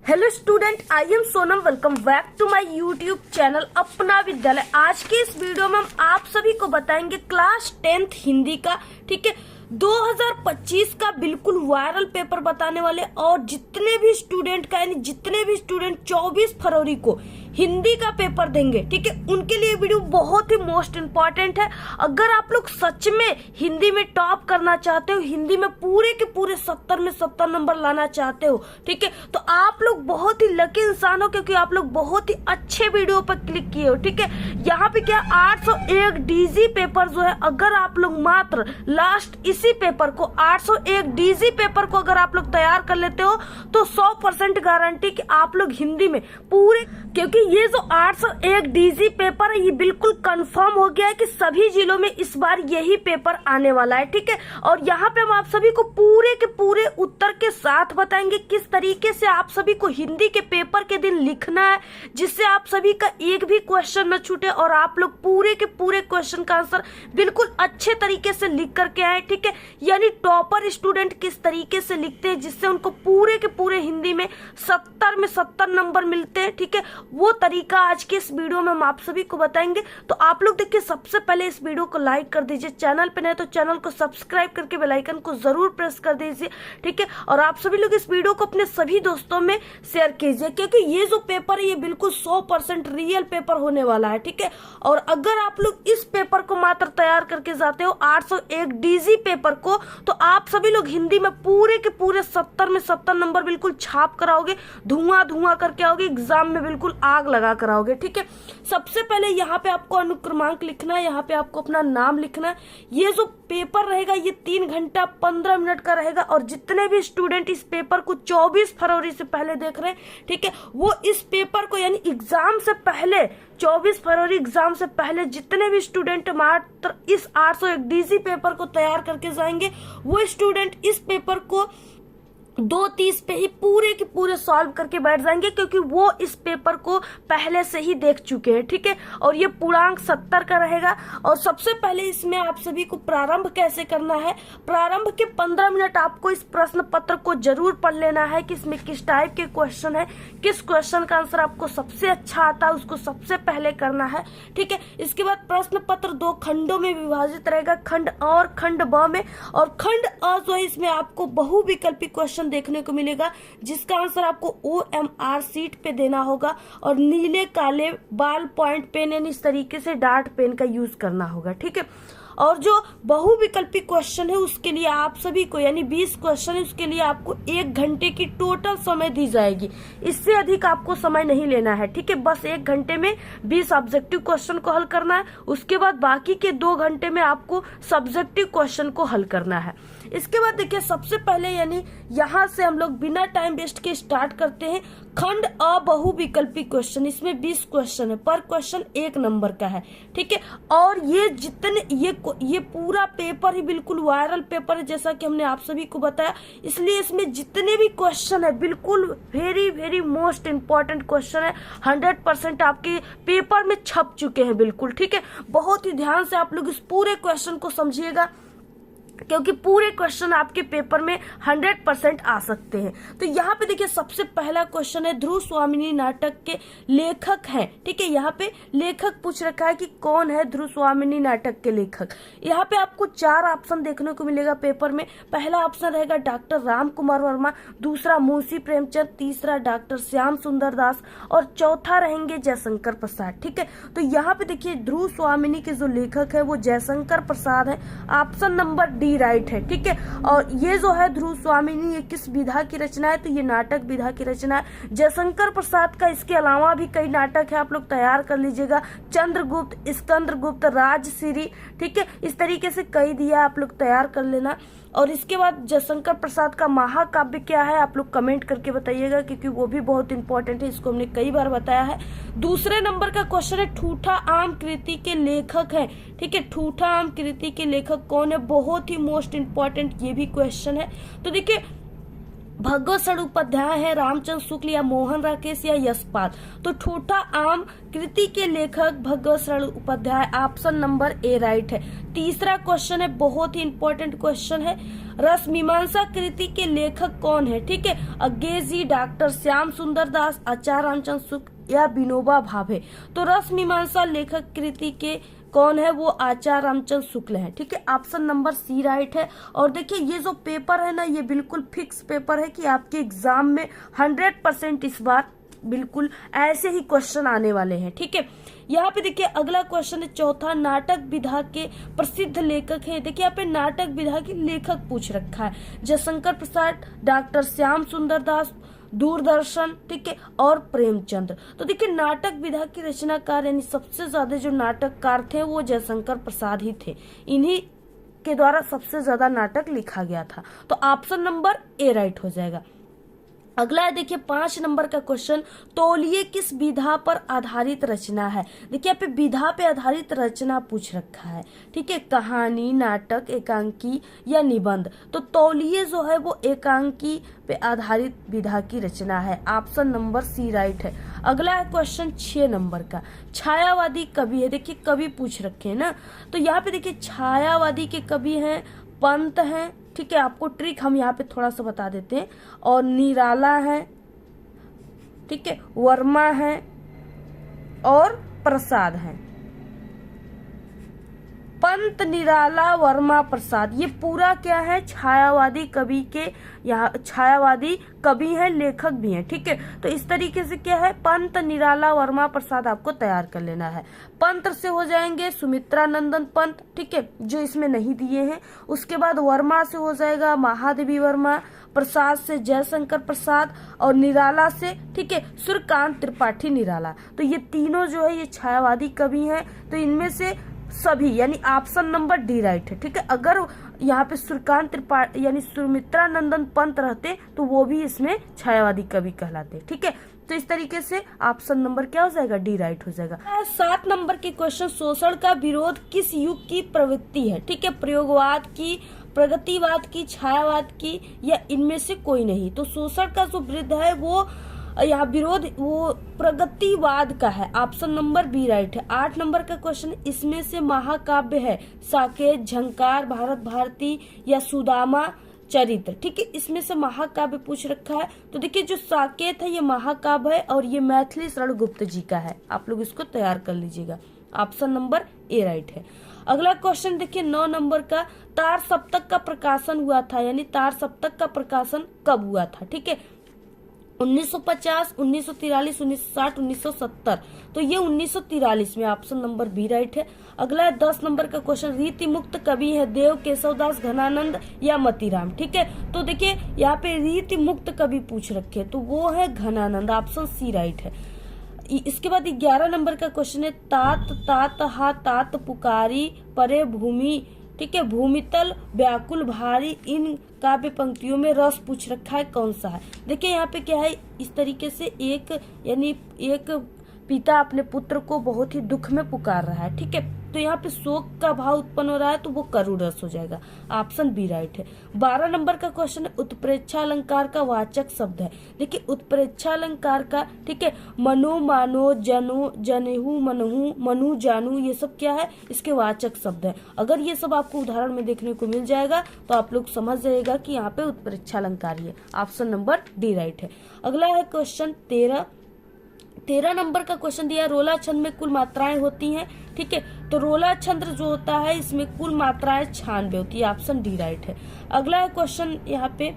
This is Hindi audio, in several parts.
Hello student, I am Sonam. Welcome back to my YouTube channel Apna Vidyalaya. आज के इस वीडियो में हम आप सभी को बताएंगे क्लास 10th हिंदी का, ठीक है, 2025 का बिल्कुल वायरल पेपर बताने वाले। और जितने भी स्टूडेंट का यानी जितने भी स्टूडेंट 24 फरवरी को हिंदी का पेपर देंगे, ठीक है, उनके लिए वीडियो बहुत ही मोस्ट इम्पोर्टेंट है। अगर आप लोग सच में हिंदी में टॉप करना चाहते हो, हिंदी में पूरे के पूरे 70 में 70 नंबर लाना चाहते हो, ठीक है, तो आप लोग बहुत ही लकी इंसान हो, क्योंकि आप लोग बहुत ही अच्छे वीडियो पर क्लिक किए हो। ठीक है, यहाँ पे क्या 801 डीजी पेपर जो है, अगर आप लोग मात्र लास्ट इसी पेपर को 801 डीजी पेपर को अगर आप लोग तैयार कर लेते हो तो 100% गारंटी कि आप लोग हिंदी में पूरे, क्योंकि ये जो 801 डीजी पेपर है ये बिल्कुल कंफर्म हो गया है कि सभी जिलों में इस बार यही पेपर आने वाला है। ठीक है, और यहाँ पे हम आप सभी को पूरे के पूरे उत्तर के साथ बताएंगे किस तरीके से आप सभी को हिंदी के पेपर के दिन लिखना है, जिससे आप सभी का एक भी क्वेश्चन न छूटे और आप लोग पूरे के पूरे क्वेश्चन का आंसर बिल्कुल अच्छे तरीके से लिख करके आए। ठीक है, यानी टॉपर स्टूडेंट किस तरीके से लिखते हैं जिससे उनको पूरे के पूरे हिंदी में 70 में 70 नंबर मिलते हैं। ठीक है, वो तरीका आज के इस वीडियो में हम आप सभी को बताएंगे। तो आप लोग देखिए, सबसे पहले इस वीडियो को लाइक कर दीजिए, चैनल पे नए तो चैनल को सब्सक्राइब करके बेल आइकन को जरूर प्रेस कर दीजिए। ठीक है, और आप सभी लोग इस वीडियो को अपने सभी दोस्तों में शेयर कीजिए, क्योंकि ये जो पेपर है ये बिल्कुल 100% रियल पेपर होने वाला है। ठीक है, और अगर आप लोग इस पेपर को मात्र तैयार करके जाते हो 801 डीजी पेपर को, तो आप सभी लोग हिंदी में पूरे के पूरे 70 में 70 नंबर बिल्कुल छाप कराओगे, धुआं धुआं करके आओगे, एग्जाम में बिल्कुल आग लगा कर आओगे। ठीक है, सबसे पहले यहाँ पे आपको अनुक्रमांक लिखना है, यहाँ पे आपको अपना नाम लिखना है। ये जो पेपर रहेगा ये 3 घंटा 15 मिनट का रहेगा, और जितने भी स्टूडेंट इस पेपर को 24 फरवरी से पहले देख रहे हैं, ठीक है, वो इस पेपर को यानी एग्जाम से पहले 24 फरवरी एग्जाम से पहले जितने भी स्टूडेंट मात्र इस 801 डीजी पेपर को तैयार करके जाएंगे, वो स्टूडेंट इस पेपर को 2:30 पे ही पूरे के पूरे सॉल्व करके बैठ जाएंगे, क्योंकि वो इस पेपर को पहले से ही देख चुके हैं। ठीक है, और ये पूर्णांक 70 का रहेगा। और सबसे पहले इसमें आप सभी को प्रारंभ कैसे करना है, प्रारंभ के 15 मिनट आपको इस प्रश्न पत्र को जरूर पढ़ लेना है कि इसमें किस टाइप के क्वेश्चन है, किस क्वेश्चन का आंसर आपको सबसे अच्छा आता है उसको सबसे पहले करना है। ठीक है, इसके बाद प्रश्न पत्र 2 खंडों में विभाजित रहेगा, खंड अ और खंड ब में। और खंड अ जो है इसमें आपको बहुविकल्पी क्वेश्चन देखने को मिलेगा, जिसका आंसर आपको OMR सीट पे देना होगा, और नीले काले बाल पॉइंट पेन यानी इस तरीके से डार्ट पेन का यूज करना होगा। ठीक है, और जो बहुविकल्पी क्वेश्चन है उसके लिए आप सभी को यानी 20 क्वेश्चन है, उसके लिए आपको 1 घंटे की टोटल समय दी जाएगी। इससे अधिक आपको समय नहीं लेना है। ठीक है, बस 1 घंटे में 20 ऑब्जेक्टिव क्वेश्चन को हल करना है, उसके बाद बाकी के 2 घंटे में आपको सब्जेक्टिव क्वेश्चन को हल करना है। इसके बाद देखिए, सबसे पहले यानी यहाँ से हम लोग बिना टाइम वेस्ट के स्टार्ट करते हैं। खंड अ बहुविकल्पी क्वेश्चन, इसमें 20 क्वेश्चन है, पर क्वेश्चन 1 नंबर का है। ठीक है, और ये जितने ये पूरा पेपर ही बिल्कुल वायरल पेपर है, जैसा कि हमने आप सभी को बताया, इसलिए इसमें जितने भी क्वेश्चन है बिल्कुल very very most important question है, 100% आपके पेपर में छप चुके हैं बिल्कुल। ठीक है, बहुत ही ध्यान से आप लोग इस पूरे क्वेश्चन को समझिएगा, क्योंकि पूरे क्वेश्चन आपके पेपर में 100% आ सकते हैं। तो यहाँ पे देखिए, सबसे पहला क्वेश्चन है, ध्रुव स्वामिनी नाटक के लेखक हैं। ठीक है, यहाँ पे लेखक पूछ रखा है कि कौन है ध्रुव स्वामिनी नाटक के लेखक। यहाँ पे आपको 4 ऑप्शन देखने को मिलेगा पेपर में। पहला ऑप्शन रहेगा डॉक्टर राम कुमार वर्मा, दूसरा मुंशी प्रेमचंद, तीसरा डॉक्टर श्याम सुंदर दास, और चौथा रहेंगे जयशंकर प्रसाद। ठीक है, तो यहाँ पे देखिए, ध्रुव स्वामिनी के जो लेखक है वो जयशंकर प्रसाद है, ऑप्शन नंबर डी राइट है। ठीक है, और ये जो है ध्रुव स्वामिनी, ये किस विधा की रचना है, तो ये नाटक विधा की रचना है। जयशंकर प्रसाद का इसके अलावा भी कई नाटक है, आप लोग तैयार कर लीजिएगा, चंद्रगुप्त, स्कंदगुप्त, राजश्री। ठीक है, इस तरीके से कई दिया, आप लोग तैयार कर लेना। और इसके बाद जयशंकर प्रसाद का महाकाव्य क्या है, आप लोग कमेंट करके बताइएगा, क्योंकि वो भी बहुत इंपॉर्टेंट है, इसको हमने कई बार बताया है। दूसरे नंबर का क्वेश्चन है, ठूठा आम कृति के लेखक है। ठीक है, ठूठा आम कृति के लेखक कौन है, बहुत ही मोस्ट इंपॉर्टेंट ये भी क्वेश्चन है। तो देखिए, भगवत उपाध्याय है, रामचंद्र शुक्ल या मोहन राकेश या यशपाल। तो ठूठा आम कृति के लेखक Bhagwat Upadhyay, option number A right है। तीसरा क्वेश्चन है, बहुत ही इंपॉर्टेंट क्वेश्चन है, रस मीमांसा कृति के लेखक कौन है? ठीक है, अज्ञे जी, डॉक्टर श्याम सुंदर दास, आचार्य रामचंद्र शुक्ल या विनोबा भावे। तो रस मीमांसा लेखक कृति के कौन है? वो आचार्य रामचंद्र शुक्ल है। ठीक है, ऑप्शन नंबर सी राइट है। और देखिए ये जो पेपर है ना, ये बिल्कुल फिक्स पेपर है कि आपके एग्जाम में 100% इस बार बिल्कुल ऐसे ही क्वेश्चन आने वाले हैं। ठीक है, यहाँ पे देखिए अगला क्वेश्चन है चौथा, नाटक विधा के प्रसिद्ध लेखक है। देखिए यहाँ पे नाटक विधा के लेखक पूछ रखा है, जयशंकर प्रसाद, डॉक्टर श्याम सुंदर दास, दूरदर्शन, ठीक है, और प्रेमचंद्र। तो देखिए नाटक विधा की रचनाकार यानी सबसे ज्यादा जो नाटककार थे वो जयशंकर प्रसाद ही थे, इन्हीं के द्वारा सबसे ज्यादा नाटक लिखा गया था। तो ऑप्शन नंबर ए राइट हो जाएगा। अगला है देखिए 5 नंबर का क्वेश्चन, तौलिए किस विधा पर आधारित रचना है? देखिए यहाँ पे विधा पे आधारित रचना पूछ रखा है। ठीक है, कहानी, नाटक, एकांकी या निबंध। तो तौलिए जो है वो एकांकी पे आधारित विधा की रचना है, ऑप्शन नंबर सी राइट है। अगला है क्वेश्चन 6 नंबर का, छायावादी कवि है। देखिए कवि पूछ रखे हैं ना, तो यहाँ पे देखिए छायावादी के कवि हैं पंत हैं। ठीक है, आपको ट्रिक हम यहाँ पे थोड़ा सा बता देते हैं, और निराला है, ठीक है, वर्मा है और प्रसाद है। पंत, निराला, वर्मा, प्रसाद, ये पूरा क्या है? छायावादी कवि के, यहाँ छायावादी कवि हैं, लेखक भी हैं। ठीक है, तो इस तरीके से क्या है, पंत, निराला, वर्मा, प्रसाद आपको तैयार कर लेना है। पंत से हो जाएंगे सुमित्रा नंदन पंत, ठीक है, जो इसमें नहीं दिए हैं। उसके बाद वर्मा से हो जाएगा महादेवी वर्मा, प्रसाद से जयशंकर प्रसाद, और निराला से, ठीक है, सूर्यकांत त्रिपाठी निराला। तो ये तीनों जो है ये छायावादी कवि हैं। तो इनमें से सभी यानी ऑप्शन नंबर डी राइट है। ठीक है, अगर यहाँ पे सूर्यकांत त्रिपाठी यानी सुमित्रा नंदन पंत रहते तो वो भी इसमें छायावादी कवि कहलाते। ठीक है, तो इस तरीके से ऑप्शन नंबर क्या हो जाएगा? डी राइट हो जाएगा। 7 नंबर के क्वेश्चन, शोषण का विरोध किस युग की प्रवृत्ति है? ठीक है, प्रयोगवाद की, प्रगतिवाद की, छायावाद की, या इनमें से कोई नहीं। तो शोषण का जो विरुद्ध है वो यहाँ विरोध वो प्रगतिवाद का है, ऑप्शन नंबर बी राइट है। 8 नंबर का क्वेश्चन, इसमें से महाकाव्य है साकेत, झंकार, भारत भारती या सुदामा चरित्र। ठीक है, इसमें से महाकाव्य पूछ रखा है। तो देखिए जो साकेत है ये महाकाव्य है और ये मैथिली शरण गुप्त जी का है, आप लोग इसको तैयार कर लीजिएगा, ऑप्शन नंबर ए राइट है। अगला क्वेश्चन देखिए 9 नंबर का, तार सप्तक का प्रकाशन हुआ था, यानी तार सप्तक का प्रकाशन कब हुआ था? ठीक है, 1950, 1943, 1960, 1970। तो ये 1943 में, ऑप्शन नंबर बी राइट है। अगला है 10 नंबर का क्वेश्चन, रीति मुक्त कवि है देव केशवदास, घनानंद या मतीराम। ठीक है, तो देखिए यहाँ पे रीति मुक्त कवि पूछ रखे, तो वो है घनानंद, ऑप्शन सी राइट है। इसके बाद 11 नंबर का क्वेश्चन है, तात तात हा तात पुकारी परे भूमि, ठीक है, भूमितल व्याकुल भारी, इन काव्य पंक्तियों में रस पूछ रखा है, कौन सा है? देखिए यहाँ पे क्या है, इस तरीके से एक यानी एक पिता अपने पुत्र को बहुत ही दुख में पुकार रहा है। ठीक है, तो यहाँ पे शोक का भाव उत्पन्न हो रहा है, तो वो करुण रस हो जाएगा, ऑप्शन बी राइट है। 12 नंबर का क्वेश्चन है, उत्प्रेक्षा अलंकार का वाचक शब्द है। देखिए उत्प्रेक्षा अलंकार का, ठीक है, मनो, मानो, जनो, जनेहू, मनहू, मनु, जानू, ये सब क्या है? इसके वाचक शब्द है। अगर ये सब आपको उदाहरण में देखने को मिल जाएगा तो आप लोग समझ जाएगा कि यहाँ पे उत्प्रेक्षा अलंकार है, ऑप्शन नंबर डी राइट है। अगला है क्वेश्चन 13 नंबर का क्वेश्चन दिया, रोला छंद में कुल मात्राएं होती हैं। ठीक है, तो रोला छंद जो होता है इसमें कुल मात्राएं 96 होती है, ऑप्शन डी राइट है। अगला है क्वेश्चन यहाँ पे,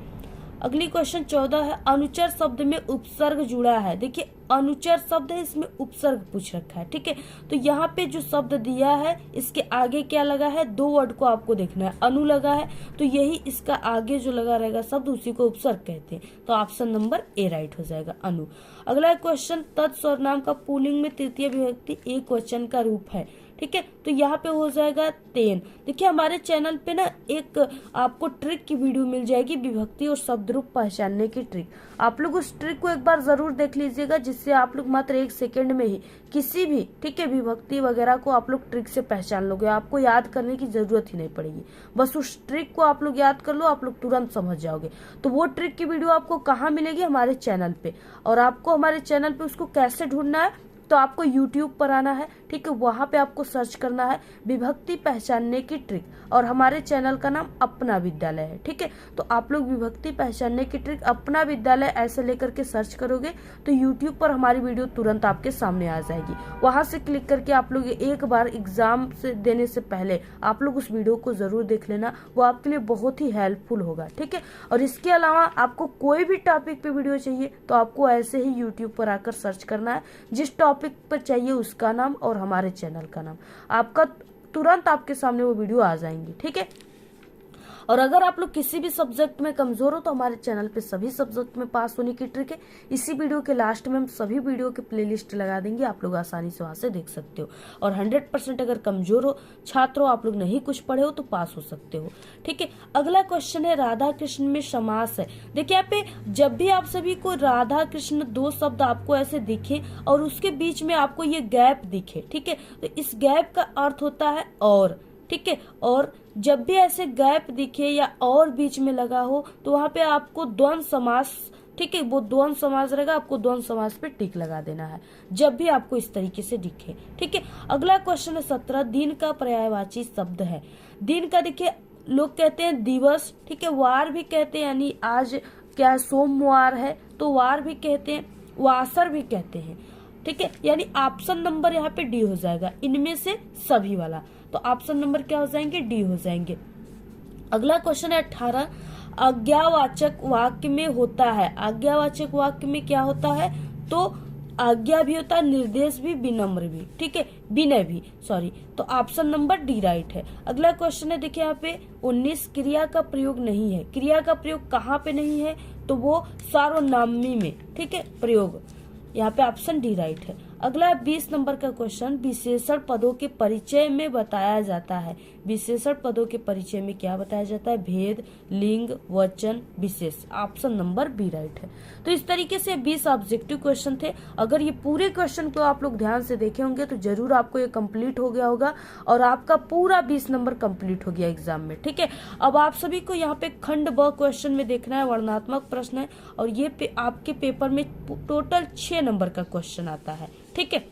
अगली क्वेश्चन 14 है, अनुचर शब्द में उपसर्ग जुड़ा है। देखिए अनुचर शब्द है, इसमें उपसर्ग पूछ रखा है। ठीक है, तो यहाँ पे जो शब्द दिया है इसके आगे क्या लगा है? 2 वर्ड को आपको देखना है, अनु लगा है, तो यही इसका आगे जो लगा रहेगा शब्द उसी को उपसर्ग कहते हैं, तो ऑप्शन नंबर ए राइट हो जाएगा, अनु। अगला क्वेश्चन, तत् सर्वनाम का पुल्लिंग में तृतीय विभक्ति एक वचन का रूप है। ठीक है। तो यहाँ पे हो जाएगा 10। देखिए हमारे चैनल पे ना एक आपको ट्रिक की वीडियो मिल जाएगी, विभक्ति और शब्द रूप पहचानने की ट्रिक। आप लोग उस ट्रिक को एक बार जरूर देख लीजिएगा, जिससे आप लोग मात्र 1 सेकेंड में ही किसी भी, ठीक है, विभक्ति वगैरह को आप लोग ट्रिक से पहचान लोगे। आपको याद करने की जरूरत ही नहीं पड़ेगी, बस उस ट्रिक को आप लोग याद कर लो, आप लोग तुरंत समझ जाओगे। तो वो ट्रिक की वीडियो आपको कहाँ मिलेगी? हमारे चैनल पे। और आपको हमारे चैनल पे उसको कैसे ढूंढना है? तो आपको YouTube पर आना है, ठीक है, वहां पे आपको सर्च करना है विभक्ति पहचानने की ट्रिक, और हमारे चैनल का नाम अपना विद्यालय है, ठीक है। तो आप लोग विभक्ति पहचानने की ट्रिक अपना विद्यालय ऐसे लेकर के सर्च करोगे तो YouTube पर हमारी वीडियो तुरंत आपके सामने आ जाएगी। वहां से क्लिक करके आप लोग एक बार एग्जाम से देने से पहले आप लोग उस वीडियो को जरूर देख लेना, वो आपके लिए बहुत ही हेल्पफुल होगा, ठीक है। और इसके अलावा आपको कोई भी टॉपिक पे वीडियो चाहिए तो आपको ऐसे ही YouTube पर आकर सर्च करना है, जिस टॉपिक पर चाहिए उसका नाम और हमारे चैनल का नाम, आपका तुरंत आपके सामने वो वीडियो आ जाएंगी, ठीक है। और अगर आप लोग किसी भी सब्जेक्ट में कमजोर हो तो हमारे चैनल पे सभी सब्जेक्ट में पास होने की ट्रिक है। इसी वीडियो के लास्ट में हम सभी वीडियो के प्लेलिस्ट लगा देंगे, आप लोग आसानी से वहां से देख सकते हो। और 100% अगर कमजोर हो छात्र हो, आप लोग नहीं कुछ पढ़े हो तो पास हो सकते हो, ठीक है। अगला क्वेश्चन है राधा कृष्ण में समास है। देखिए यहाँ पे जब भी आप सभी को राधा कृष्ण 2 शब्द आपको ऐसे दिखे और उसके बीच में आपको ये गैप दिखे, ठीक है, तो इस गैप का अर्थ होता है और, ठीक है। और जब भी ऐसे गैप दिखे या और बीच में लगा हो तो वहां पे आपको द्वंद्व समास, ठीक है, वो द्वंद्व समास रहेगा, आपको द्वंद्व समास पे टिक लगा देना है जब भी आपको इस तरीके से दिखे, ठीक है। अगला क्वेश्चन है 17, दिन का पर्यायवाची शब्द है। दिन का देखिए लोग कहते हैं दिवस, ठीक है, वार भी कहते हैं, यानी आज क्या सोमवार है तो वार भी कहते हैं, वासर भी कहते हैं, ठीक है। यानी ऑप्शन नंबर यहाँ पे डी हो जाएगा, इनमें से सभी वाला। तो ऑप्शन नंबर क्या हो जाएंगे? डी हो जाएंगे। अगला क्वेश्चन है 18, आज्ञावाचक वाक्य में होता है। आज्ञावाचक वाक्य में क्या होता है? तो आज्ञा भी होता है, निर्देश भी, विनम्र भी, ठीक है, विनय भी, सॉरी। तो ऑप्शन नंबर डी राइट है। अगला क्वेश्चन है देखिए यहाँ पे 19, क्रिया का प्रयोग नहीं है। क्रिया का प्रयोग कहाँ पे नहीं है? तो वो सार्वनामी में, ठीक है, प्रयोग, यहाँ पे ऑप्शन डी राइट है। अगला 20 नंबर का क्वेश्चन, विशेषण पदों के परिचय में बताया जाता है। विशेषण पदों के परिचय में क्या बताया जाता है? भेद, लिंग, वचन, विशेष। ऑप्शन नंबर बी राइट है। तो इस तरीके से 20 ऑब्जेक्टिव क्वेश्चन थे। अगर ये पूरे क्वेश्चन को आप लोग ध्यान से देखे होंगे तो जरूर आपको ये कंप्लीट हो गया होगा और आपका पूरा 20 नंबर कंप्लीट हो गया एग्जाम में, ठीक है। अब आप सभी को यहाँ पे खंड ब क्वेश्चन में देखना है, वर्णनात्मक प्रश्न है और ये आपके पेपर में टोटल 6 नंबर का क्वेश्चन आता है, ठीक है।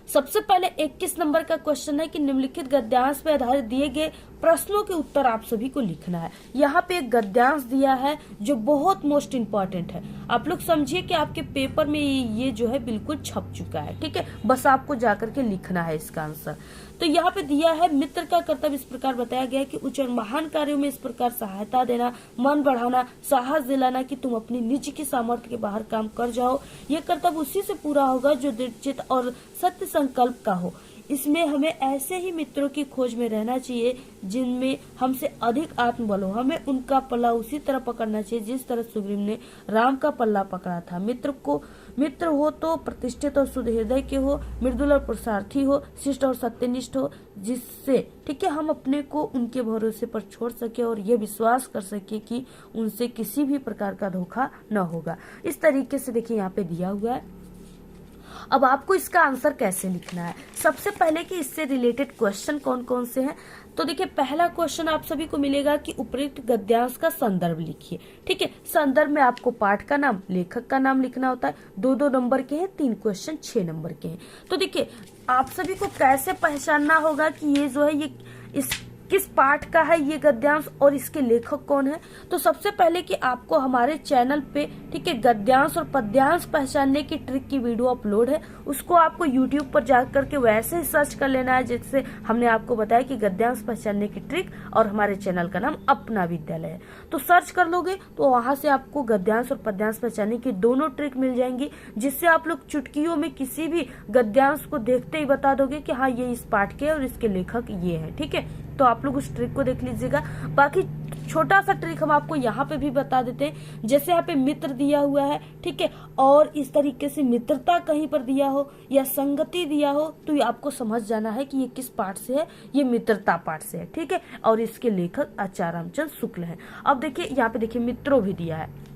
सबसे पहले 21 नंबर का क्वेश्चन है कि निम्नलिखित गद्यांश पे आधारित दिए गए प्रश्नों के उत्तर आप सभी को लिखना है। यहाँ पे एक गद्यांश दिया है जो बहुत मोस्ट इम्पोर्टेंट है। आप लोग समझिए कि आपके पेपर में ये जो है बिल्कुल छप चुका है, ठीक है, बस आपको जाकर के लिखना है इसका आंसर। तो यहाँ पे दिया है, मित्र का कर्तव्य इस प्रकार बताया गया है कि उच्च और महान कार्यों में इस प्रकार सहायता देना, मन बढ़ाना, साहस दिलाना कि तुम अपनी निज की सामर्थ्य के बाहर काम कर जाओ। ये कर्तव्य उसी से पूरा होगा जो दृढ़चित और सत्य संकल्प का हो। इसमें हमें ऐसे ही मित्रों की खोज में रहना चाहिए जिनमें हमसे अधिक आत्मबल हो। हमें उनका पल्ला उसी तरह पकड़ना चाहिए जिस तरह सुग्रीव ने राम का पल्ला पकड़ा था। मित्र हो तो प्रतिष्ठित और शुद्ध हृदय के हो, मृदुल और पुरुषार्थी हो, शिष्ट और सत्यनिष्ठ हो, जिससे, ठीक है, हम अपने को उनके भरोसे पर छोड़ सके और ये विश्वास कर सके कि उनसे किसी भी प्रकार का धोखा न होगा। इस तरीके से देखिए यहाँ पे दिया हुआ है। अब आपको इसका आंसर कैसे लिखना है? सबसे पहले कि इससे रिलेटेड क्वेश्चन कौन कौन से हैं, तो देखिए पहला क्वेश्चन आप सभी को मिलेगा कि उपयुक्त गद्यांश का संदर्भ लिखिए, ठीक है। संदर्भ में आपको पाठ का नाम, लेखक का नाम लिखना होता है। 2-2 नंबर के हैं, 3 क्वेश्चन 6 नंबर के हैं। तो देखिए आप सभी को कैसे पहचानना होगा कि ये जो है ये इस किस पाठ का है ये गद्यांश और इसके लेखक कौन है। तो सबसे पहले कि आपको हमारे चैनल पे, ठीक है, गद्यांश और पद्यांश पहचानने की ट्रिक की वीडियो अपलोड है, उसको आपको YouTube पर जाकर के वैसे ही सर्च कर लेना है जैसे हमने आपको बताया कि गद्यांश पहचानने की ट्रिक, और हमारे चैनल का नाम अपना विद्यालय है। तो सर्च कर लोगे तो वहां से आपको गद्यांश और पद्यांश पहचानने की दोनों ट्रिक मिल जाएंगी, जिससे आप लोग चुटकियों में किसी भी गद्यांश को देखते ही बता दोगे कि हाँ ये इस पाठ के और इसके लेखक ये है, ठीक है। तो आप लोग उस ट्रिक को देख लीजिएगा। बाकी छोटा सा ट्रिक हम आपको यहाँ पे भी बता देते हैं। जैसे यहाँ पे मित्र दिया हुआ है, ठीक है, और इस तरीके से मित्रता कहीं पर दिया हो या संगति दिया हो, तो ये आपको समझ जाना है कि ये किस पाठ से है, ये मित्रता पाठ से है, ठीक है। और इसके लेखक आचार्य रामचंद्र शुक्ल हैं। अब देखिए यहाँ पे देखिए मित्रों भी दिया है।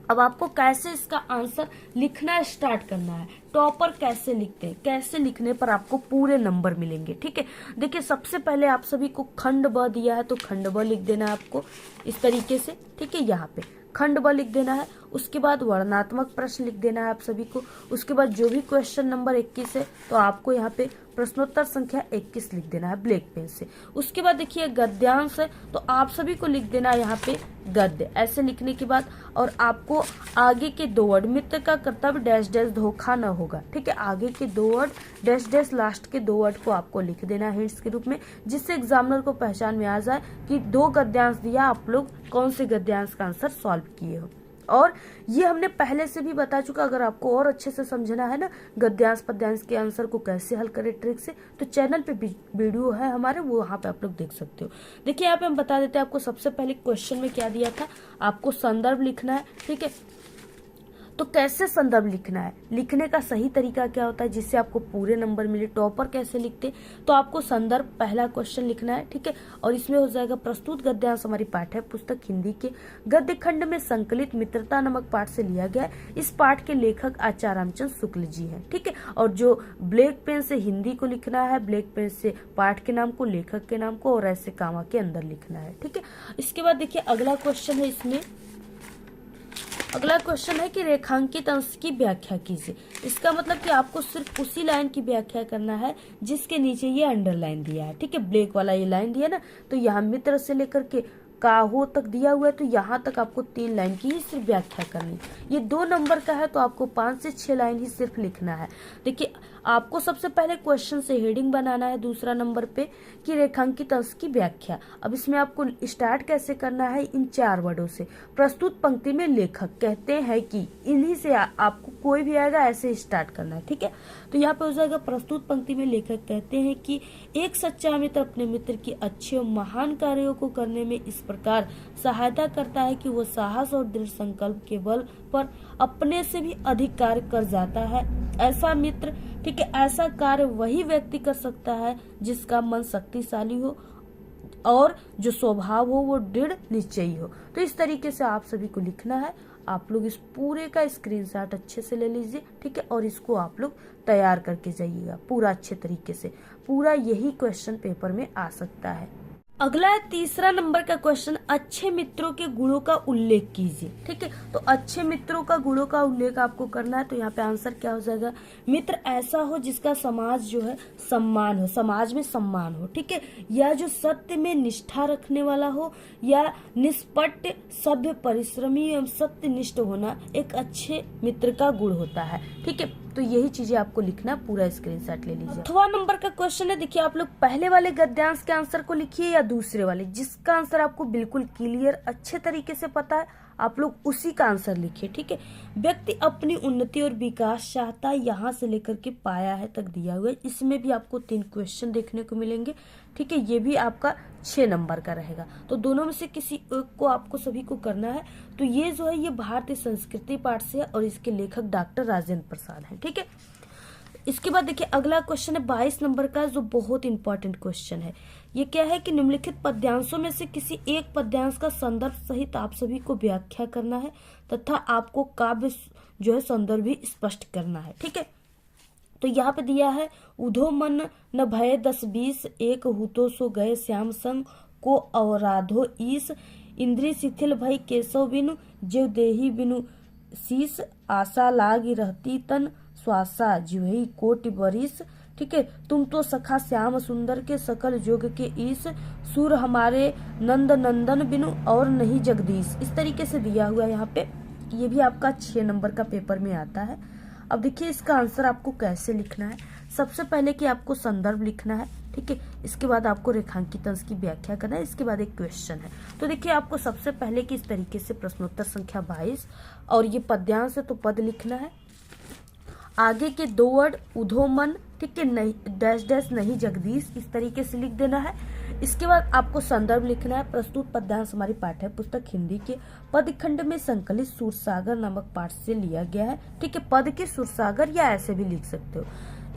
अब आपको कैसे इसका आंसर लिखना स्टार्ट करना है, टॉपर कैसे लिखते हैं, कैसे लिखने पर आपको पूरे नंबर मिलेंगे, ठीक है। देखिए सबसे पहले आप सभी को खंड ब दिया है, तो खंड ब लिख देना है आपको इस तरीके से, ठीक है। यहाँ पे खंड ब लिख देना है। उसके बाद वर्णनात्मक प्रश्न लिख देना है आप सभी को। उसके बाद जो भी क्वेश्चन नंबर 21 है, तो आपको यहाँ पे प्रश्नोत्तर संख्या 21 लिख देना है ब्लैक पेन से। उसके बाद देखिए गद्यांश है, तो आप सभी को लिख देना है यहाँ पे गद्य। ऐसे लिखने के बाद और आपको आगे के 2 वर्ड, मित्र का कर्तव्य डैश डैश धोखा न होगा, ठीक है। आगे के 2 वर्ड डैश डैश, लास्ट के 2 वर्ड को आपको लिख देना है हिंट्स के रूप में, जिससे एग्जामिनर को पहचान में आ जाए कि 2 गद्यांश दिया, आप लोग कौन से गद्यांश का आंसर सॉल्व किए हो। और ये हमने पहले से भी बता चुका। अगर आपको और अच्छे से समझना है ना गद्यांश पद्यांश के आंसर को कैसे हल करें ट्रिक से, तो चैनल पे वीडियो है हमारे, वो वहां पे आप लोग देख सकते हो। देखिए यहाँ पे हम बता देते हैं आपको सबसे पहले क्वेश्चन में क्या दिया था, आपको संदर्भ लिखना है, ठीक है। तो कैसे संदर्भ लिखना है, लिखने का सही तरीका क्या होता है जिससे आपको पूरे नंबर मिले, टॉपर कैसे लिखते, तो आपको संदर्भ पहला क्वेश्चन लिखना है, ठीक है। और इसमें हो जाएगा प्रस्तुत गद्यांश हमारी पाठ्य पुस्तक हिंदी के गद्य खंड में संकलित मित्रता नामक पाठ से लिया गया है। इस पाठ के लेखक आचार्य रामचंद्र शुक्ल जी हैं, ठीक है। और जो ब्लैक पेन से हिंदी को लिखना है, ब्लैक पेन से पाठ के नाम को, लेखक के नाम को और ऐसे कामा के अंदर लिखना है, ठीक है। इसके बाद देखिए अगला क्वेश्चन है, इसमें अगला क्वेश्चन है कि रेखांकित अंश की व्याख्या कीजिए। इसका मतलब कि आपको सिर्फ उसी लाइन की व्याख्या करना है जिसके नीचे ये अंडरलाइन दिया है, ठीक है। ब्लैक वाला ये लाइन दिया ना, तो यहाँ मित्र से लेकर के काहो तक दिया हुआ है, तो यहाँ तक आपको 3 लाइन की ही सिर्फ व्याख्या करनी। ये 2 नंबर का है, तो आपको 5 से 6 लाइन ही सिर्फ लिखना है। देखिए आपको सबसे पहले क्वेश्चन से हेडिंग बनाना है दूसरा नंबर पे कि रेखांकित अंश की व्याख्या। अब इसमें आपको स्टार्ट कैसे करना है, इन 4 वर्डों से। प्रस्तुत पंक्ति में लेखक कहते हैं कि, इन्हीं से आपको कोई भी आएगा ऐसे स्टार्ट करना है, ठीक है। तो यहाँ पे हो जाएगा प्रस्तुत पंक्ति में लेखक कहते हैं कि एक सच्चा मित्र अपने मित्र की अच्छे और महान कार्यों को करने में इस प्रकार सहायता करता है कि वो साहस और दृढ़ संकल्प के बल पर अपने से भी अधिक कार्य कर जाता है। ऐसा मित्र, ठीक है, ऐसा कार्य वही व्यक्ति कर सकता है जिसका मन शक्तिशाली हो और जो स्वभाव हो वो दृढ़ निश्चयी हो। तो इस तरीके से आप सभी को लिखना है। आप लोग इस पूरे का स्क्रीनशॉट अच्छे से ले लीजिए, ठीक है, और इसको आप लोग तैयार करके जाइएगा पूरा अच्छे तरीके से। पूरा यही क्वेश्चन पेपर में आ सकता है। अगला है तीसरा नंबर का क्वेश्चन, अच्छे मित्रों के गुणों का उल्लेख कीजिए, ठीक है। तो अच्छे मित्रों का गुणों का उल्लेख आपको करना है। तो यहाँ पे आंसर क्या हो जाएगा, मित्र ऐसा हो जिसका समाज जो है सम्मान हो, समाज में सम्मान हो, ठीक है, या जो सत्य में निष्ठा रखने वाला हो, या निष्पट सभ्य परिश्रमी एवं सत्यनिष्ठ होना एक अच्छे मित्र का गुण होता है, ठीक है। तो यही चीजें आपको लिखना, पूरा स्क्रीनशॉट ले लीजिए। 8वां नंबर का क्वेश्चन है, देखिए आप लोग पहले वाले गद्यांश के आंसर को लिखिए या दूसरे वाले, जिसका आंसर आपको बिल्कुल क्लियर अच्छे तरीके से पता है आप लोग उसी का आंसर लिखिए, ठीक है। व्यक्ति अपनी उन्नति और विकास चाहता है, यहाँ से लेकर के पाया है तक दिया हुआ है। इसमें भी आपको 3 क्वेश्चन देखने को मिलेंगे, ठीक है। ये भी आपका 6 नंबर का रहेगा, तो दोनों में से किसी एक को आपको सभी को करना है। तो ये जो है ये भारतीय संस्कृति पाठ से है और इसके लेखक डॉक्टर राजेंद्र प्रसाद हैं, ठीक है। इसके बाद देखिए अगला क्वेश्चन है 22 नंबर का, जो बहुत इंपॉर्टेंट क्वेश्चन है। ये क्या है कि निम्नलिखित पद्यांशों में से किसी एक पद्यांश का संदर्भ सहित आप सभी को व्याख्या करना है तथा आपको काव्य जो है संदर्भ भी स्पष्ट करना है, ठीक है। तो यहाँ पे दिया है, उधो मन न भय 10-20 एक हुतो सो गए श्याम संग को अवराधो ईस इंद्री शिथिल भई केशव बिनु जीव देही बिनु शीस आशा लागी रहती तन श्वासा जिवही कोटि बरिस, ठीक है। तुम तो सखा श्याम सुंदर के सकल जोग के ईस सुर हमारे नंद नंदन बिनु और नहीं जगदीश। इस तरीके से दिया हुआ है यहाँ पे। ये भी आपका 6 नंबर का पेपर में आता है। अब देखिए इसका आंसर आपको कैसे लिखना है। सबसे पहले कि आपको संदर्भ लिखना है, ठीक है। इसके बाद आपको रेखांकित अंश की व्याख्या करना है। इसके बाद एक क्वेश्चन है। तो देखिए आपको सबसे पहले कि इस तरीके से प्रश्नोत्तर संख्या 22 और ये पद्यांश है तो पद लिखना है। आगे के 2 वर्ड उधो मन, ठीक है, नहीं डैश डैश नहीं जगदीश, इस तरीके से लिख देना है। इसके बाद आपको संदर्भ लिखना है। प्रस्तुत पद्यांश हमारी पाठ्य पुस्तक हिंदी के पदखंड में संकलित सूरसागर नामक पाठ से लिया गया है। ठीक है, पद के सूरसागर या ऐसे भी लिख सकते हो।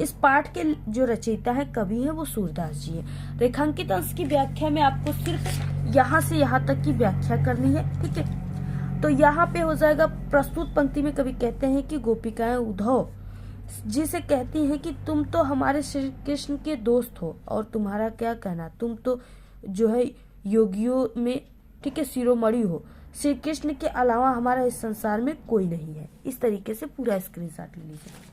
इस पाठ के जो रचयिता है, कवि है, वो सूरदास जी है। रेखांकित अंश की व्याख्या में आपको सिर्फ यहाँ से यहाँ तक की व्याख्या करनी है। ठीक है, तो यहाँ पे हो जाएगा। प्रस्तुत पंक्ति में कवि कहते हैं कि गोपिकाएं उद्धव जी से कहती हैं कि तुम तो हमारे श्री कृष्ण के दोस्त हो और तुम्हारा क्या कहना, तुम तो जो है योगियों में, ठीक है, शिरोमणि हो, श्री कृष्ण के अलावा हमारा इस संसार में कोई नहीं है। इस तरीके से पूरा स्क्रीनशॉट ले लीजिए।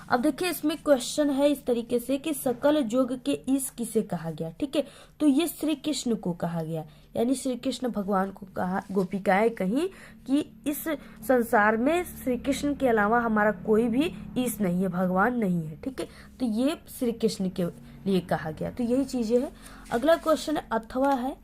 अब देखिए इसमें क्वेश्चन है इस तरीके से कि सकल जोग के ईश किसे कहा गया। ठीक है, तो ये श्री कृष्ण को कहा गया, यानी श्री कृष्ण भगवान को कहा। गोपिकाएं कहीं कि इस संसार में श्री कृष्ण के अलावा हमारा कोई भी ईश नहीं है, भगवान नहीं है। ठीक है, तो ये श्री कृष्ण के लिए कहा गया। तो यही चीजें है। अगला क्वेश्चन है अथवा है,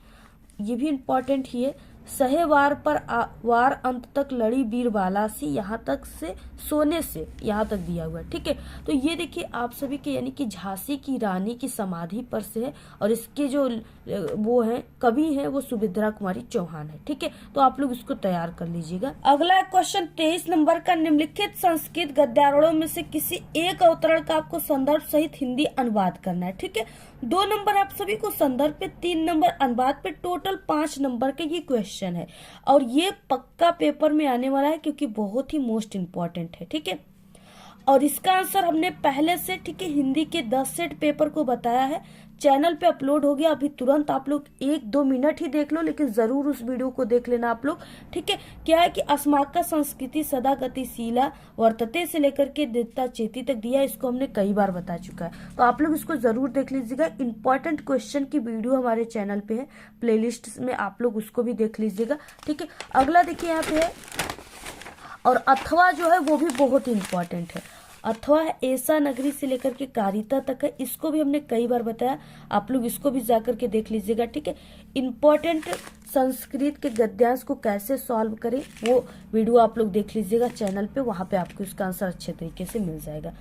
ये भी इम्पोर्टेंट ही है। सहे वार पर वार अंत तक लड़ी बीरबाला सी, यहाँ तक से सोने से यहाँ तक दिया हुआ है। ठीक है, तो ये देखिए आप सभी के, यानी कि झांसी की रानी की समाधि पर से है और इसके जो वो है कवि है वो सुभद्रा कुमारी चौहान है। ठीक है, तो आप लोग इसको तैयार कर लीजिएगा। अगला क्वेश्चन 23 नंबर का, निम्नलिखित संस्कृत गद्यारों में से किसी एक अवतरण का आपको संदर्भ सहित हिंदी अनुवाद करना है। ठीक है, 2 नंबर आप सभी को संदर्भ पे, 3 नंबर अनुवाद पे, टोटल 5 नंबर के ये क्वेश्चन है और ये पक्का पेपर में आने वाला है क्योंकि बहुत ही मोस्ट इम्पोर्टेंट है। ठीक है, और इसका आंसर हमने पहले से, ठीक है, हिंदी के 10 सेट पेपर को बताया है, चैनल पे अपलोड हो गया। अभी तुरंत आप लोग 1-2 मिनट ही देख लो, लेकिन जरूर उस वीडियो को देख लेना आप लोग। ठीक है, क्या है कि अस्माकं संस्कृति सदा गतिशीला वर्तते से लेकर के देवता चेती तक दिया, इसको हमने कई बार बता चुका है, तो आप लोग इसको जरूर देख लीजिएगा। इंपॉर्टेंट क्वेश्चन की वीडियो हमारे चैनल पे है, प्लेलिस्ट में आप लोग उसको भी देख लीजिएगा। ठीक है, अगला देखिए यहाँ पे है, और अथवा जो है वो भी बहुत इंपॉर्टेंट है। अथवा ऐसा नगरी से लेकर के कारिता तक है, इसको भी हमने कई बार बताया, आप लोग इसको भी जाकर के देख लीजिएगा। ठीक है, इंपॉर्टेंट संस्कृत के गद्यांश को कैसे सॉल्व करें वो वीडियो आप लोग देख लीजिएगा चैनल पे, वहां पे आपको इसका आंसर अच्छे तरीके से मिल जाएगा।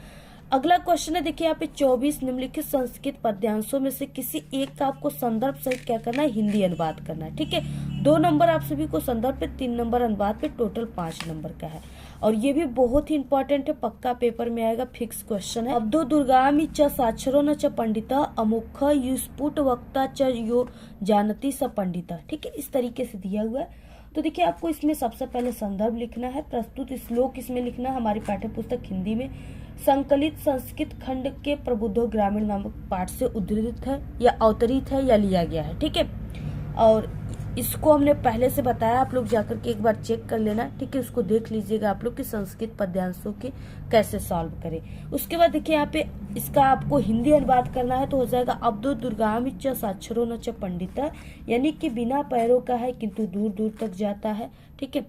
अगला क्वेश्चन है, देखिए यहाँ पे 24 निम्नलिखित संस्कृत पद्यांशों में से किसी एक का आपको संदर्भ सहित क्या करना है, हिंदी अनुवाद करना है। ठीक है, 2 नंबर आप सभी को संदर्भ पे, 3 नंबर अनुवाद पे, टोटल 5 नंबर का है और ये भी बहुत ही इंपॉर्टेंट है, पक्का पेपर में आएगा, फिक्स क्वेश्चन है। अब्दो दुर्गामी च साक्षरो न च पंडिता अमुख युस्फुट वक्ता च यो जानती स पंडिता। ठीक है, इस तरीके से दिया हुआ है। तो देखिए आपको इसमें सबसे पहले संदर्भ लिखना है, प्रस्तुत श्लोक इसमें लिखना है। हमारी पाठ्य पुस्तक हिंदी में संकलित संस्कृत खंड के प्रबुद्धो ग्रामीण नामक पाठ से उद्धृत है या अवतरित है या लिया गया है। ठीक है, और इसको हमने पहले से बताया, आप लोग जाकर के एक बार चेक कर लेना। ठीक है, उसको देख लीजिएगा आप लोग कि संस्कृत पद्यांशों के कैसे सॉल्व करें। उसके बाद देखिए यहाँ पे इसका आपको हिंदी अनुवाद करना है, तो हो जाएगा अब्दो दुर्गामी च साक्षरो न च पंडिता, यानी कि बिना पैरों का है किंतु दूर दूर तक जाता है। ठीक है,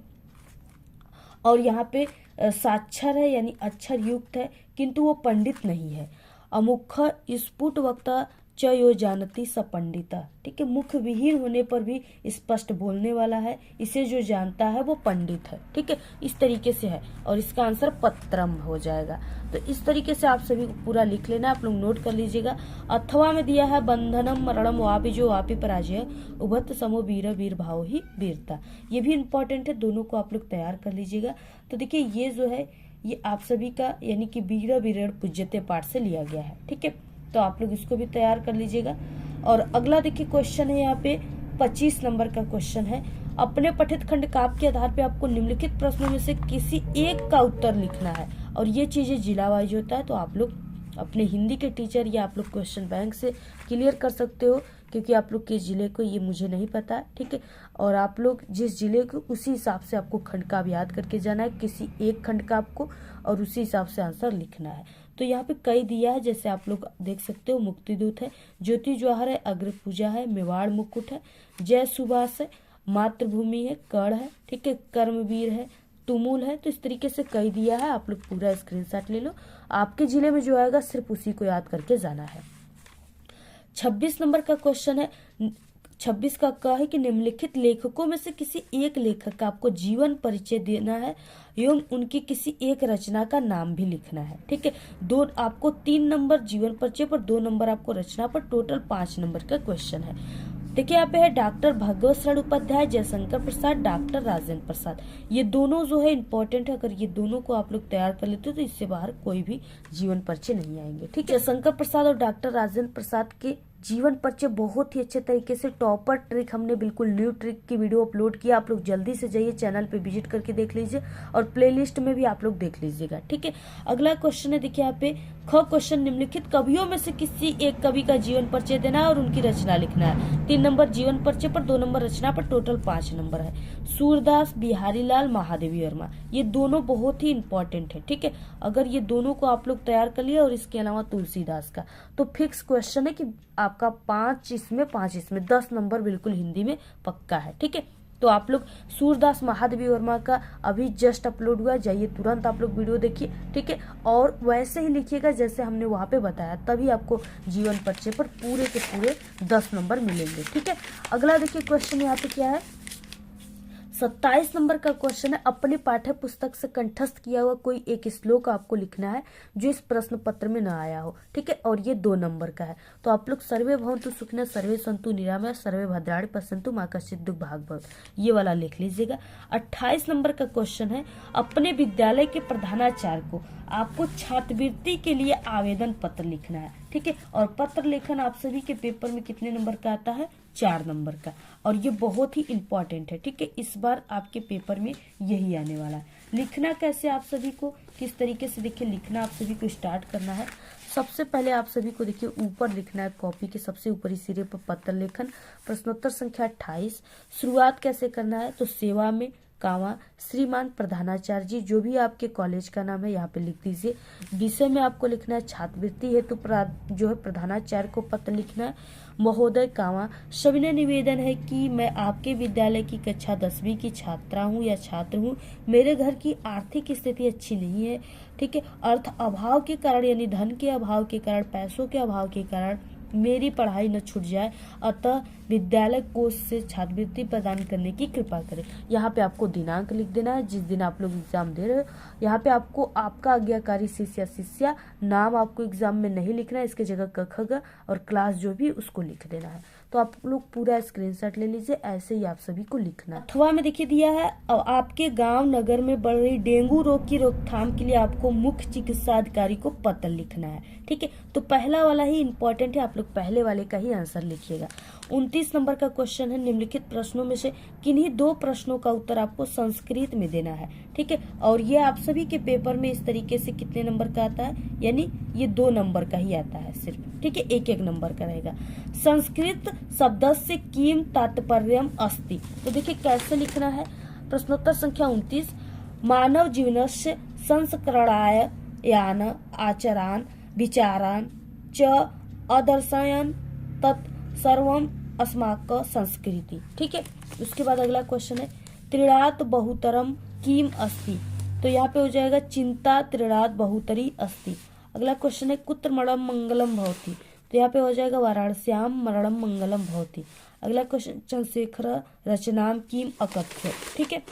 और यहाँ पे साक्षर है यानी अक्षर युक्त है किंतु वो पंडित नहीं है। अमुख स्फुट वक्ता च यो जानती स पंडिता। ठीक है, मुख विहीन होने पर भी स्पष्ट बोलने वाला है, इसे जो जानता है वो पंडित है। ठीक है, इस तरीके से है और इसका आंसर पत्रम हो जाएगा। तो इस तरीके से आप सभी को पूरा लिख लेना, आप लोग नोट कर लीजिएगा। अथवा में दिया है बंधनम मरणम वापि जो वापि पराजय उभत समो वीर वीर भाव ही वीरता, ये भी इंपॉर्टेंट है, दोनों को आप लोग तैयार कर लीजिएगा। तो देखिए ये जो है ये आप सभी का यानी कि वीर वीर पूज्यते पाठ से लिया गया है। ठीक है, तो आप लोग इसको भी तैयार कर लीजिएगा। और अगला देखिए क्वेश्चन है यहाँ पे 25 नंबर का क्वेश्चन है, अपने पठित खंड काव्य के आधार पे आपको निम्नलिखित प्रश्नों में से किसी एक का उत्तर लिखना है और ये चीजें जिला वाइज होता है, तो आप लोग अपने हिंदी के टीचर या आप लोग क्वेश्चन बैंक से क्लियर कर सकते हो, क्योंकि आप लोग किस जिले को ये मुझे नहीं पता है। ठीक है, और आप लोग जिस जिले को उसी हिसाब से आपको खंड काव्य याद करके जाना है, किसी एक खंड का आपको, और उसी हिसाब से आंसर लिखना है। तो यहाँ पे कई दिया है, जैसे आप लोग देख सकते हो, मुक्तिदूत है, ज्योति जवाहर है, अग्र पूजा है, मेवाड़ मुकुट है, जय सुभाष है, मातृभूमि है, कर्ण है, ठीक है, कर्मवीर है, तुमुल है। तो इस तरीके से कई दिया है, आप लोग पूरा स्क्रीनशॉट ले लो, आपके जिले में जो आएगा सिर्फ उसी को याद करके जाना है। 26 नंबर का क्वेश्चन है, 26 का क है कि निम्नलिखित लेखकों में से किसी एक लेखक का आपको जीवन परिचय देना है एवं उनकी किसी एक रचना का नाम भी लिखना है। ठीक है, दो आपको 3 नंबर जीवन परिचय पर, 2 नंबर आपको रचना पर, टोटल 5 नंबर का क्वेश्चन है। देखिए यहाँ पे है डॉक्टर भगवत शरण उपाध्याय, जयशंकर प्रसाद, डॉक्टर राजेंद्र प्रसाद। ये दोनों जो है इंपॉर्टेंट है, अगर ये दोनों को आप लोग तैयार कर लेते हो तो इससे बाहर कोई भी जीवन परिचय नहीं आएंगे। ठीक है, जयशंकर प्रसाद और डॉक्टर राजेंद्र प्रसाद के जीवन परिचय बहुत ही अच्छे तरीके से टॉपर ट्रिक, हमने बिल्कुल न्यू ट्रिक की वीडियो अपलोड किया। आप लोग जल्दी से जाइए चैनल पे विजिट करके देख लीजिए और प्लेलिस्ट में भी आप लोग देख लीजिएगा। ठीक है, अगला क्वेश्चन है, देखिए यहाँ पे ख क्वेश्चन, निम्नलिखित कवियों में से किसी एक कवि का जीवन परिचय देना है और उनकी रचना लिखना है। 3 नंबर जीवन परिचय पर, 2 नंबर रचना पर, टोटल 5 नंबर है। सूरदास, बिहारी लाल, महादेवी वर्मा, ये दोनों बहुत ही इंपॉर्टेंट है। ठीक है, अगर ये दोनों को आप लोग तैयार कर लिया और इसके अलावा तुलसीदास का, तो फिक्स क्वेश्चन है कि आपका 5 इसमें 5 इसमें 10 नंबर बिल्कुल हिंदी में पक्का है। ठीक है, तो आप लोग सूरदास, महादेवी वर्मा का अभी जस्ट अपलोड हुआ, जाइए तुरंत आप लोग वीडियो देखिए। ठीक है, और वैसे ही लिखिएगा जैसे हमने वहां पे बताया, तभी आपको जीवन परिचय पर पूरे के पूरे 10 नंबर मिलेंगे। ठीक है, अगला देखिए क्वेश्चन यहाँ पे क्या है, 27 नंबर का क्वेश्चन है, अपने पाठ्य पुस्तक से कंठस्थ किया हुआ कोई एक श्लोक आपको लिखना है जो इस प्रश्न पत्र में न आया हो। ठीक है, और ये 2 नंबर का है। तो आप लोग सर्वे भवन्तु सुखिनः, सर्वे सन्तु निरामया, सर्वे भद्राणि पश्यन्तु मा कश्चित् दुःख भाग् भवेत्, ये वाला लिख लीजिएगा। 28 नंबर का क्वेश्चन है, अपने विद्यालय के प्रधानाचार्य को आपको छात्रवृत्ति के लिए आवेदन पत्र लिखना है। ठीक है, और पत्र लेखन आप सभी के पेपर में कितने नंबर का आता है, 4 नंबर का, और ये बहुत ही इंपॉर्टेंट है। ठीक है, इस बार आपके पेपर में यही आने वाला है। लिखना कैसे आप सभी को, किस तरीके से देखिए लिखना आप सभी को स्टार्ट करना है। सबसे पहले आप सभी को देखिए ऊपर लिखना है, कॉपी के सबसे ऊपरी सिरे पर पत्र लेखन, प्रश्नोत्तर संख्या 28। शुरुआत कैसे करना है, तो सेवा में कामा श्रीमान प्रधानाचार्य जी, जो भी आपके कॉलेज का नाम है यहाँ पे लिख दीजिए। विषय में आपको लिखना है छात्रवृत्ति हेतु जो है प्रधानाचार्य को पत्र लिखना है। महोदय कामा सविनय निवेदन है कि मैं आपके विद्यालय की कक्षा 10वीं की छात्रा हूँ या छात्र हूँ, मेरे घर की आर्थिक स्थिति अच्छी नहीं है। ठीक है, अर्थ अभाव के कारण यानी धन के अभाव के कारण, पैसों के अभाव के कारण मेरी पढ़ाई न छूट जाए, अतः विद्यालय कोष से छात्रवृत्ति प्रदान करने की कृपा करें। यहाँ पे आपको दिनांक लिख देना है जिस दिन आप लोग एग्जाम दे रहे हो। यहाँ पे आपको आपका आज्ञाकारी शिष्य या शिष्या, नाम आपको एग्जाम में नहीं लिखना है, इसके जगह क ख ग और क्लास जो भी उसको लिख देना है। तो आप लोग पूरा स्क्रीनशॉट ले लीजिए, ऐसे ही आप सभी को लिखना है। अथवा में देखिए दिया है, आपके गांव नगर में बढ़ रही डेंगू रोग की रोकथाम के लिए आपको मुख्य चिकित्सा अधिकारी को पत्र लिखना है। ठीक है, तो पहला वाला ही इंपॉर्टेंट है, आप लोग पहले वाले का ही आंसर लिखिएगा। 29 नंबर का क्वेश्चन है, निम्नलिखित प्रश्नों में से किन्हीं 2 प्रश्नों का उत्तर आपको संस्कृत में देना है। ठीक है, और ये आप सभी के पेपर में इस तरीके से कितने नंबर का आता है, यानी ये 2 नंबर का ही आता है सिर्फ। ठीक है, 1-1 नंबर का रहेगा। संस्कृत शब्दस्य किम तात्पर्यम अस्ति, तो देखिए कैसे लिखना है। प्रश्नोत्तर संख्या 29, मानव जीवनस्य संस्करणाय यान आचरान विचारान च अदर्शयन तत् सर्वम अस्माक संस्कृति। ठीक है, उसके बाद अगला क्वेश्चन है, त्रिणात बहुतरम किम अस्ति, तो यहाँ पे हो जाएगा चिंता त्रिणात बहुतरी अस्ति। अगला क्वेश्चन है, कुत्र मरणम मंगलम भवति, तो यहाँ पे हो जाएगा वाराणस्याम मरणम मंगलम भवति। अगला क्वेश्चन, चंद्रशेखर रचनाम किम अकथ्यत। ठीक है,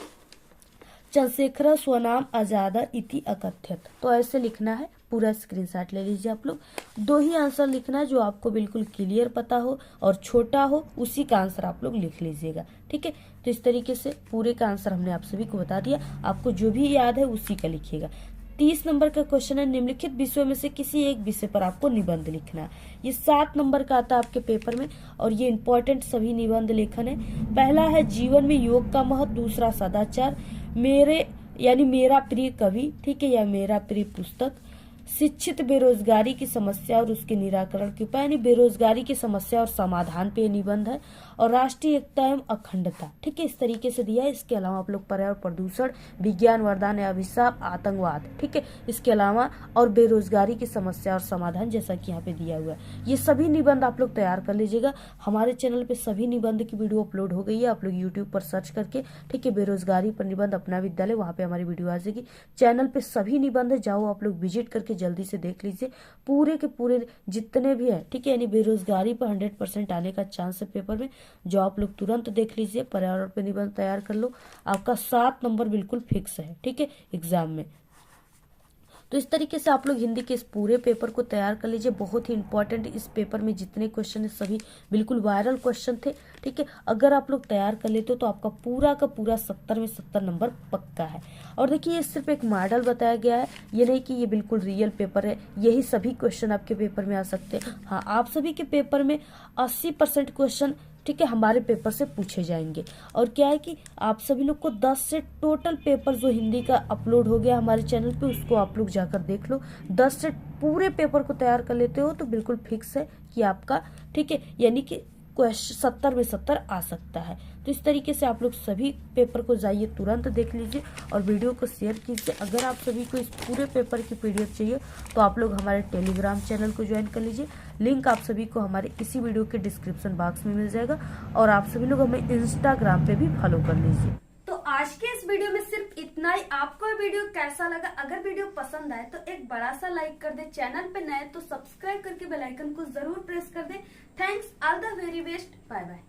चंद्रशेखर स्वनाम आजाद इति अकथ्यत, तो ऐसे लिखना है। पूरा स्क्रीनशॉट ले लीजिए आप लोग। 2 ही आंसर लिखना है जो आपको बिल्कुल क्लियर पता हो और छोटा हो, उसी का आंसर आप लोग लिख लीजिएगा। ठीक है, तो इस तरीके से पूरे का आंसर हमने आप सभी को बता दिया, आपको जो भी याद है उसी का लिखिएगा। 30 नंबर का क्वेश्चन है, निम्नलिखित विषयों में से किसी एक विषय पर आपको निबंध लिखना है। ये 7 नंबर का आता है आपके पेपर में, और ये इंपॉर्टेंट सभी निबंध लेखन है। पहला है जीवन में योग का महत्व, दूसरा सदाचार, मेरे यानी मेरा प्रिय कवि, ठीक है, या मेरा प्रिय पुस्तक, शिक्षित बेरोजगारी की समस्या और उसके निराकरण के उपाय, यानी बेरोजगारी की समस्या और समाधान पे निबंध है, और राष्ट्रीय एकता एवं अखंडता। ठीक है, इस तरीके से दिया है। इसके अलावा आप लोग पर्यावरण प्रदूषण, विज्ञान वरदान या अभिशाप, आतंकवाद, ठीक है, इसके अलावा और बेरोजगारी की समस्या और समाधान, जैसा कि यहाँ पे दिया हुआ है। ये सभी निबंध आप लोग तैयार कर लीजिएगा। हमारे चैनल पे सभी निबंध की वीडियो अपलोड हो गई है, आप लोग यूट्यूब पर सर्च करके, ठीक है, बेरोजगारी पर निबंध अपना विद्यालय, वहाँ पे हमारी वीडियो आ जाएगी। चैनल पे सभी निबंध जाओ आप लोग विजिट करके है जल्दी से देख लीजिए। पूरे के पूरे जितने भी है, ठीक है, यानी बेरोजगारी पर 100% आने का चांस है पेपर में, जो आप लोग तुरंत देख लीजिए। पर्यावरण पे निबंध तैयार कर लो, आपका 7 नंबर बिल्कुल फिक्स है, ठीक है, एग्जाम में। तो इस तरीके से आप लोग हिंदी के इस पूरे पेपर को तैयार कर लीजिए। बहुत ही इंपॉर्टेंट इस पेपर में जितने क्वेश्चन है सभी बिल्कुल वायरल क्वेश्चन थे, ठीक है। अगर आप लोग तैयार कर लेते हो तो आपका पूरा का पूरा 70 में 70 नंबर पक्का है। और देखिए, ये सिर्फ एक मॉडल बताया गया है, ये नहीं कि ये बिल्कुल रियल पेपर है। यही सभी क्वेश्चन आपके पेपर में आ सकते हैं। हाँ, आप सभी के पेपर में 80% क्वेश्चन, ठीक है, हमारे पेपर से पूछे जाएंगे। और क्या है कि आप सभी लोग को 10 से टोटल पेपर जो हिंदी का अपलोड हो गया हमारे चैनल पे, उसको आप लोग जाकर देख लो। 10 से पूरे पेपर को तैयार कर लेते हो तो बिल्कुल फिक्स है कि आपका, ठीक है, यानी कि क्वेश्चन 70 में 70 आ सकता है। तो इस तरीके से आप लोग सभी पेपर को जाइए तुरंत देख लीजिए और वीडियो को शेयर कीजिए। अगर आप सभी को इस पूरे पेपर की PDF चाहिए तो आप लोग हमारे टेलीग्राम चैनल को ज्वाइन कर लीजिए। लिंक आप सभी को हमारे इसी वीडियो के डिस्क्रिप्शन बॉक्स में मिल जाएगा। और आप सभी लोग हमें इंस्टाग्राम पे भी फॉलो कर लीजिए। तो आज के इस वीडियो में सिर्फ इतना ही। आपको ये वीडियो कैसा लगा? अगर वीडियो पसंद आए तो एक बड़ा सा लाइक कर दे। चैनल पे नए तो सब्सक्राइब करके बेल आइकन को जरूर प्रेस कर दे। Thanks, all the very best, bye bye.